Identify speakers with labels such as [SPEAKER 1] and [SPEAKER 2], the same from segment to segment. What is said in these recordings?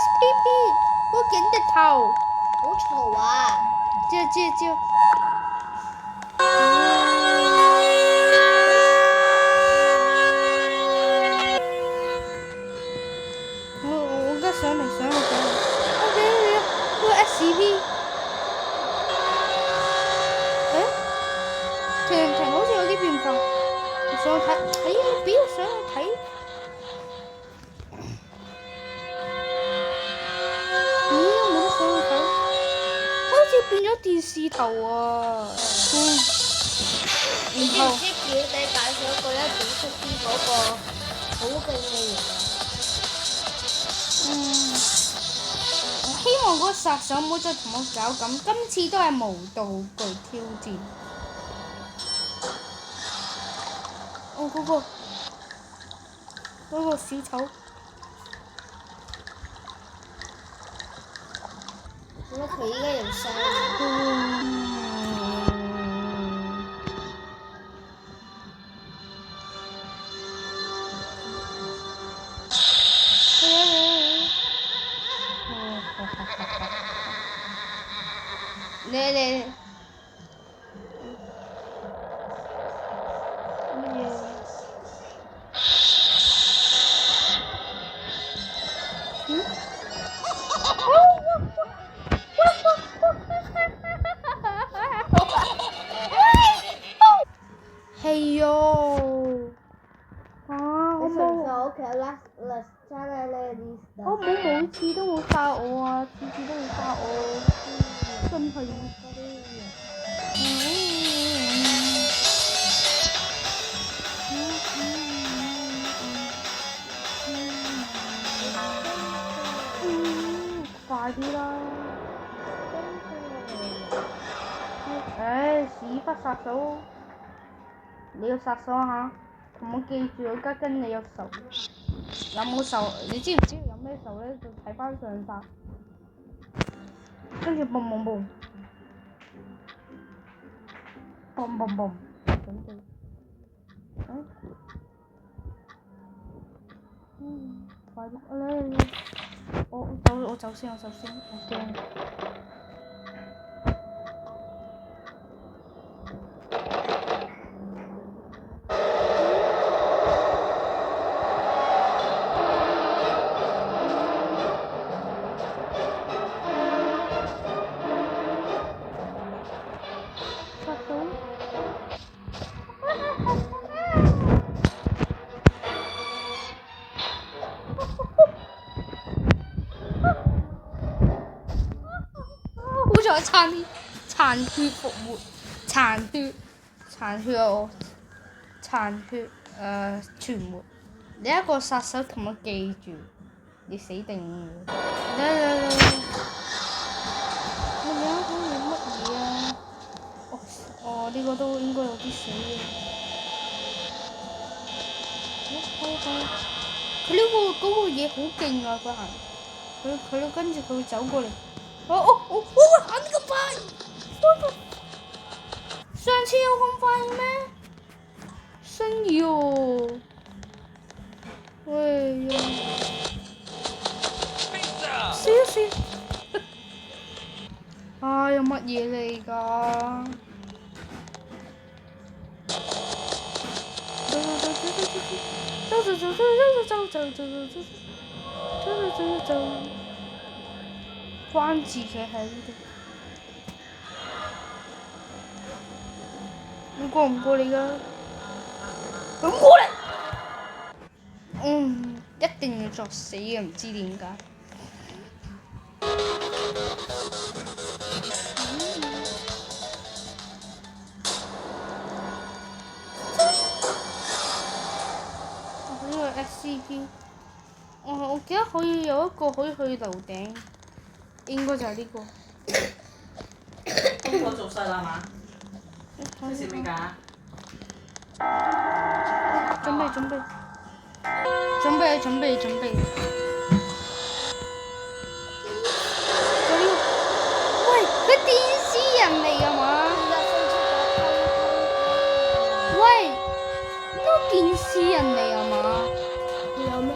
[SPEAKER 1] SPP 嗰個警笛頭，
[SPEAKER 2] 好嘈啊！
[SPEAKER 1] 招。我而家上嚟。OK，嗰個 SCP。停，好似有啲變化。我上去睇，你俾我上去睇。我冇得上去睇，好似變咗電視頭啊！
[SPEAKER 2] 你知唔知表弟介紹過一種出啲嗰個好勁嘅嘢啊？
[SPEAKER 1] 我希望嗰個殺手唔好再同我搞咁，今次都係無道具挑戰。嗰個小丑。
[SPEAKER 2] 點解佢依家有聲？
[SPEAKER 1] 你係喲。
[SPEAKER 2] 你上次我屋企有拉真係呢啲。
[SPEAKER 1] 我冇每次都會殺我啊，次次都會殺我，真係。快啲啦！屎忽殺手，你要殺手嚇，同我記住，我而家跟你有仇。有冇仇？你知唔知有咩仇咧？就睇翻上集，跟住嘣，準備。快啲！我走先，我驚。好彩殘血復活，殘血存活。你一個殺手同我記住，你死定嚟！你兩個做乜嘢啊？哦，呢個都應該有啲死嘅。佢呢個嗰個嘢好勁啊！佢行，佢跟住佢會走過嚟。行咁快！上次有咁快咩？新喎！喂呀！死！有乜嘢嚟㗎？走！關自己喺呢度。你過唔過嚟㗎？咁過嚟。一定要作死嘅，唔知點解。呢個 SCP，我記得可以有一個可以去樓頂，應該就係呢個。
[SPEAKER 3] 功課做晒啦嘛？出事未㗎？
[SPEAKER 1] 準備。喂，佢電視人嚟㗎嘛？喂，呢個電視人嚟㗎嘛？
[SPEAKER 2] 有咩？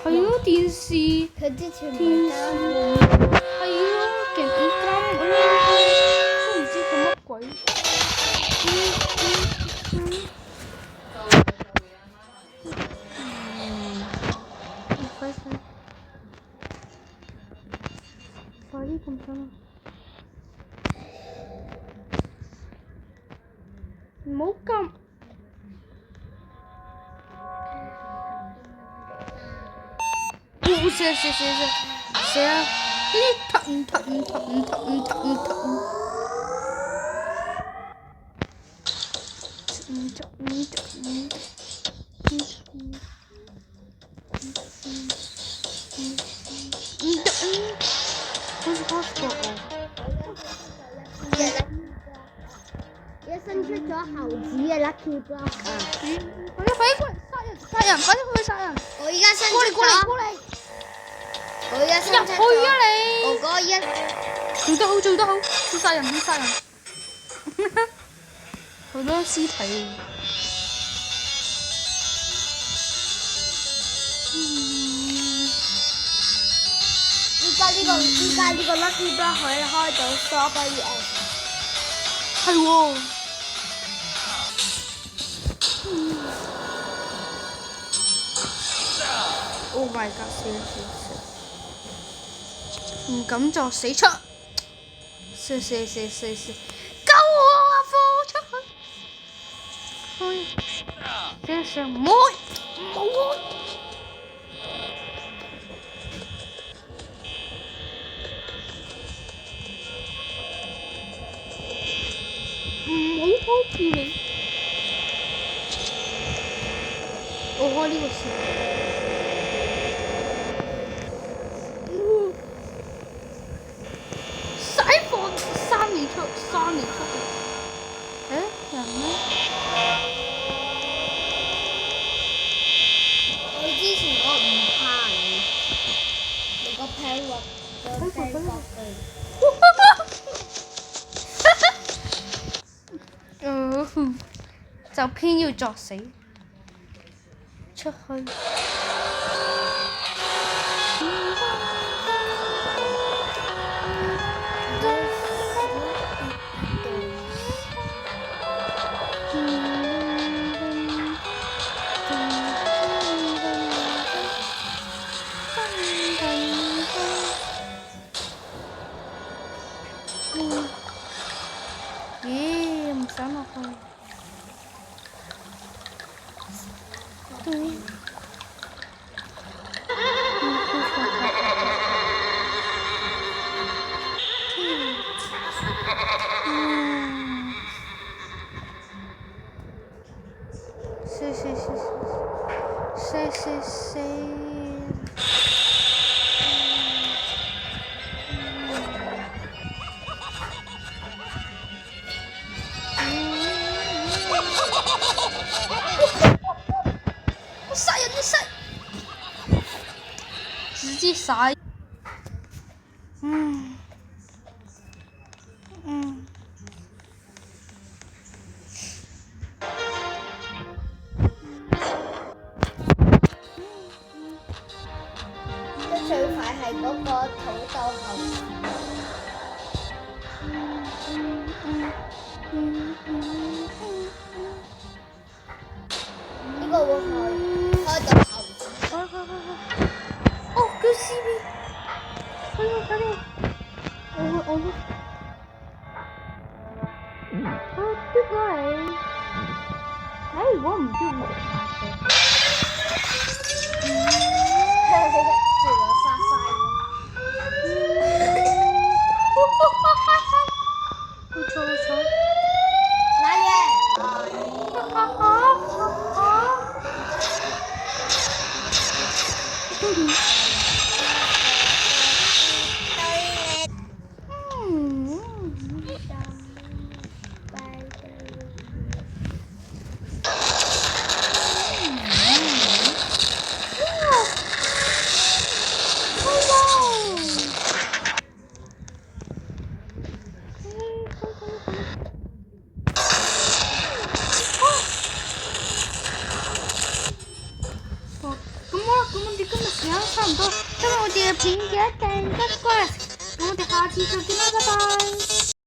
[SPEAKER 1] 係咯，電電視。
[SPEAKER 2] 佢之前唔
[SPEAKER 1] 電視
[SPEAKER 2] 係
[SPEAKER 1] 係咯，勁金都唔知佢乜鬼。快啲咁真啊！唔好撳。射啊！呢突好似 passport 喎。
[SPEAKER 2] 一伸出咗猴子嘅 lucky block 啊！
[SPEAKER 1] 快啲過嚟殺人！快啲過嚟殺人！
[SPEAKER 2] 我而家伸出咗。
[SPEAKER 1] 過嚟！
[SPEAKER 2] 我而家伸出咗。
[SPEAKER 1] 入去啊你！
[SPEAKER 2] 哥哥一。
[SPEAKER 1] 做得好！要殺人！好多屍體。
[SPEAKER 2] 依家呢個 lucky block 可以開到 strawberry egg。
[SPEAKER 1] 係喎。Oh my god！死！唔敢作死出。救我啊！放出去！這上唔好開！唔好開住你！我開呢個先。生你出去！人呢？
[SPEAKER 2] 我之前我唔怕你個屁核就飛過去。
[SPEAKER 1] 就偏要作死，出去。咦，唔想落去。殺人！直接殺！
[SPEAKER 2] 最快係嗰個土豆猴子。呢個會開到猴子。
[SPEAKER 1] 哦，叫 CB。快啲！我都。嘟過嚟。我唔中意食咖啡。
[SPEAKER 2] 做咗沙沙。
[SPEAKER 1] 好彩。
[SPEAKER 2] 拿嘢。
[SPEAKER 1] 咁我咁我哋今日時間差唔多，今日我哋嘅片記得訂得關，咁我哋下次再見啦，拜拜。